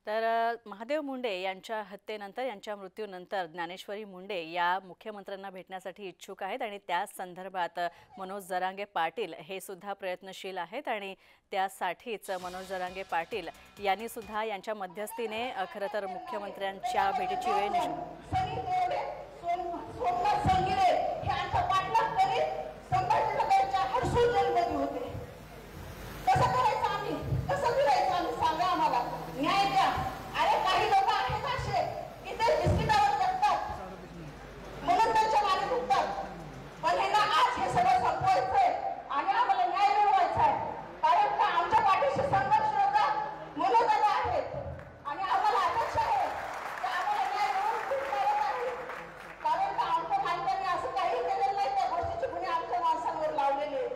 तर महादेव मुंडे यांच्या हत्येनंतर यांच्या मृत्यूनंतर ज्ञानेश्वरी मुंडे या मुख्यमंत्र्यांना भेटण्यासाठी इच्छुक आहेत आणि त्या संदर्भात मनोज जरांगे पाटील हे सुद्धा प्रयत्नशील आहेत आणि त्यासाठीच मनोज जरांगे पाटील यांनी सुद्धा यांच्या मध्यस्थीने खरं तर मुख्यमंत्र्यांच्या भेटीची वेळ न्याय द्या। अरे काही लोक आहेत असे की ते बिस्किटावर जगतात म्हणून त्यांच्या मागे दुखतात, पण हे ना आज हे सगळं संपवायचंय आणि आम्हाला न्याय मिळवायचा आहे। कारण का आमच्या पाठीशी संघर्ष होता मनोदाता आहेत आणि आम्हाला अपेक्षा आहे की आम्हाला न्याय मिळवून आहे। कारण का आमच्या मालकांनी असं काही केलेलं नाही, त्या गोष्टीची गुन्हे आमच्या माणसांवर लावलेले।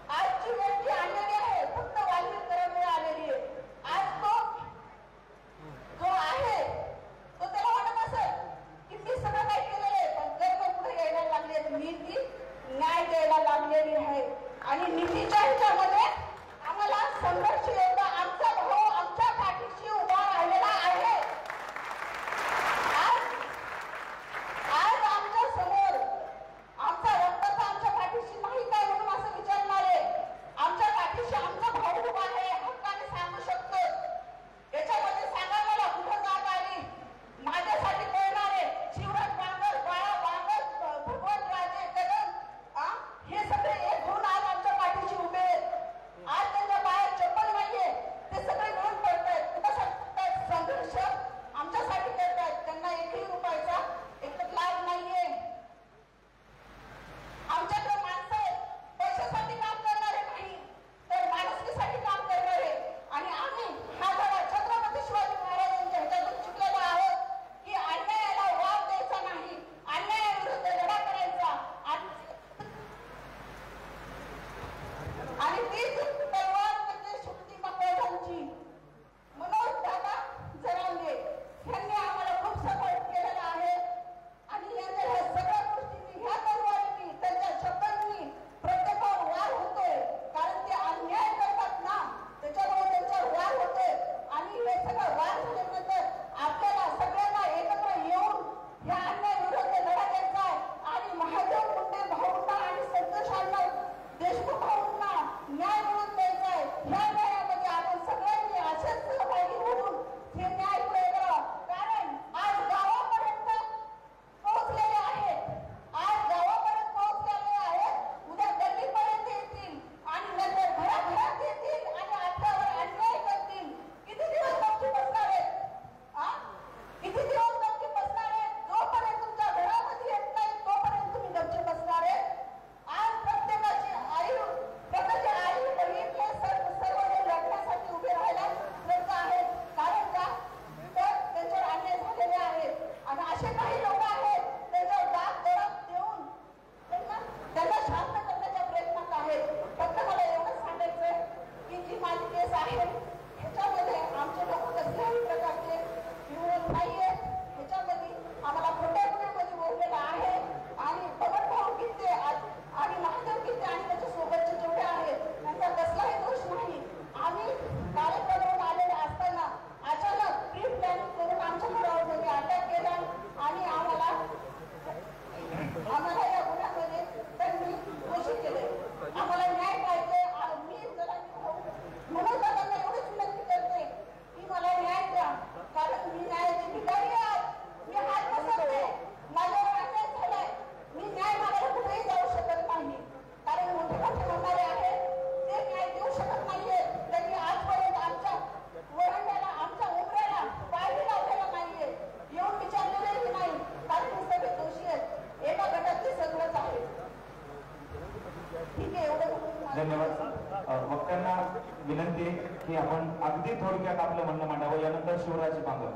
आजची वेळ जी आलेली आहे फक्त वाल्मिकीकरणामुळे आलेली आहे। आज जो आहे तो त्याला वाटत असेल की मी सगळं काही केलेलं आहे, पण जर पुढे यायला लागले तर नीती न्याय द्यायला लागलेली आहे आणि नीतीच्या ह्याच्यामध्ये आम्हाला संघर्ष योद्धा आमचा भाऊ आमच्या पाठीशी उभा राहिलेला आहे। आज आमच्या समोर आमचा रक्ताचा आमच्या पाठीशी नाही काय म्हणून असं विचारणारे आमच्या पाठीशी आमचा भाऊ उभा आहे, हक्काने सांगू शकतो। याच्यामध्ये सांगा मला कुठं जात आली माझ्यासाठी बोलणारे शिवराज बांगर, बाळा बांगर, भगवान राजे कदम हे सगळे एक होऊन आज आमच्या पाठीशी उभे आहेत। आज त्यांच्या बाहेर चप्पल नाहीये, ते सगळे मिळून पडतायत, कुणासाठी संघर्ष आमच्यासाठी करतायत। त्यांना एकही रुपयाचा एक लाभ नाहीये। आमच्याकडे माणसं पैशासाठी काम करणारे नाही तर माणुसकीसाठी काम करणारे आणि आम्ही हा धडा छत्रपती शिवाजी महाराजांच्या ह्याच्यातून शिकलेलो आहोत की अन्यायाला वाव द्यायचा नाही, अन्यायाविरुद्ध लढा करायचा आणि तीच तलवार म्हणजे शुक्ती महाराजांची। मनोज दादा जरांगे यांनी आम्हाला खूप सपोर्ट केलेला आहे आणि यांच्या ह्या सगळ्या गोष्टींनी ह्या तलवारींनी त्यांच्या शब्दांनी प्रत्येकावर वार होतोय, कारण ते अन्याय करतात ना त्याच्यामुळे त्यांच्यावर वार होतोय आणि हे सगळं वार झाल्यानंतर आपल्याला सगळ्यांना एकत्र येऊन या अन्यायाविरुद्ध लढा द्यायचा आहे आणि महादेव मुंडे भाऊंना आणि संतोषांना देशमुख भाऊंना न्याय मिळवून द्यायचा आहे। ह्या न्यायामध्ये आपण सगळ्यांनी असेच सहभागी होऊन हे न्याय पुढे करावा, कारण आज गावापर्यंत पोहोचलेले आहेत, आज गावापर्यंत पोहोचलेले आहेत, उद्या गल्लीपर्यंत येतील आणि नंतर घराघरात येतील आणि आपल्यावर अन्याय करतील। किती दिवस गपची बसणार आहेत? किती दिवस गपची बसणार आहेत? जोपर्यंत तुमच्या घरामध्ये येत नाही तोपर्यंत तुम्ही गपची बसणार आहेत। आज प्रत्येकाची आई बहीण हे सर्वजण लढण्यासाठी उभे राहायला प्रयत्न आहेत, कारण का तर त्यांच्यावर अन्याय झालेले आहेत आणि असे काही लोक आहेत त्याच्यावर दाब दडप देऊन त्यांना शांत करण्याच्या प्रयत्नात आहेत। फक्त मला एवढंच सांगायचंय की जी माझी केस आहे ह्याच्यामध्ये आमचे लोक कसल्याही प्रकारचे विरोध नाहीये, ह्याच्यामध्ये आम्हाला खोट्या गुन्ह्यामध्ये बोललेलं आहे आणि पवन भाऊ किती आणि महादेव किती आणि त्याच्या सोबतचे जेवढे आहेत त्यांचा कसलाही दोष नाही। आम्ही कार्यक्रमावर आलेले असताना अचानक प्री प्लॅनिंग करून आमच्या घरावर त्यांनी अटॅक केला आणि आम्हाला या गुन्ह्यामध्ये त्यांनी दोषी केले। आम्हाला न्याय पाहिजे। मी म्हणून त्यांना एवढीच विनंती करते की मला न्याय द्या, कारण मी न्यायाची भिकारी आहे। मी हात पसरते, माझ्यावर अन्याय झालाय, मी न्याय मागायला कुठेही जाऊ शकत नाही, कारण मोठे मोठे म्हणणारे आहेत ते न्याय देऊ शकत नाहीये। त्यांनी आजपर्यंत आमच्या वरंड्याला आमच्या उमऱ्याला पायही लावलेला नाहीये, येऊन विचारलेलेही नाही, कारण हे सगळे दोषी आहेत। एका गटात ते सगळंच आहे। ठीक आहे, एवढं धन्यवाद। वक्त्यांना विनंती की आपण अगदी थोडक्यात आपलं म्हणणं मांडावं। यानंतर शिवराज बांगर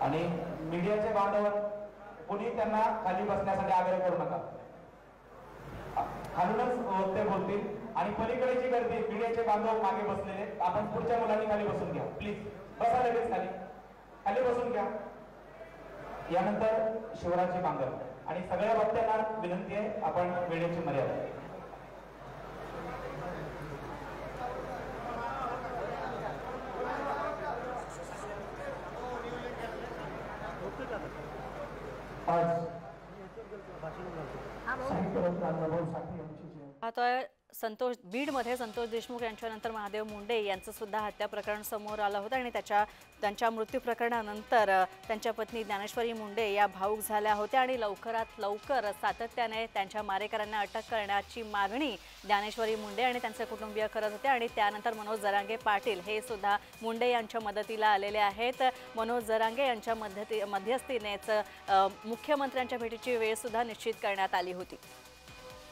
आणि मीडियाचे बांधव कोणी त्यांना खाली बसण्यासाठी आग्रह करू नका, खालूनच ते बोलतील आणि पलीकडे जी गर्दी मीडियाचे बांधव मागे बसलेले आपण पुढच्या मुलांनी खाली बसून घ्या, प्लीज बसा, लगेच खाली बसून घ्या। यानंतर शिवराज बांगर आणि सगळ्या वक्त्यांना विनंती आहे आपण वेळेची मर्यादा आज साहित्य रत्न अण्णाभाऊ साठे यांची जयंती. आता बीडमध्ये संतोष देशमुख यांच्यानंतर महादेव मुंडे यांचं सुद्धा हत्या प्रकरण समोर आलं होतं आणि त्यांच्या मृत्यू प्रकरणानंतर त्यांच्या पत्नी ज्ञानेश्वरी मुंडे या भावूक झाल्या होत्या आणि लवकरात लवकर सातत्याने त्यांच्या मारेकऱ्यांना अटक करण्याची मागणी ज्ञानेश्वरी मुंडे आणि त्यांचे कुटुंबीय करत होते. आणि त्यानंतर मनोज जरांगे पाटील हे सुद्धा मुंडे यांच्या मदतीला आलेले आहेत. मनोज जरांगे यांच्या मध्यस्थीनेच मुख्यमंत्र्यांच्या भेटीची वेळ सुद्धा निश्चित करण्यात आली होती.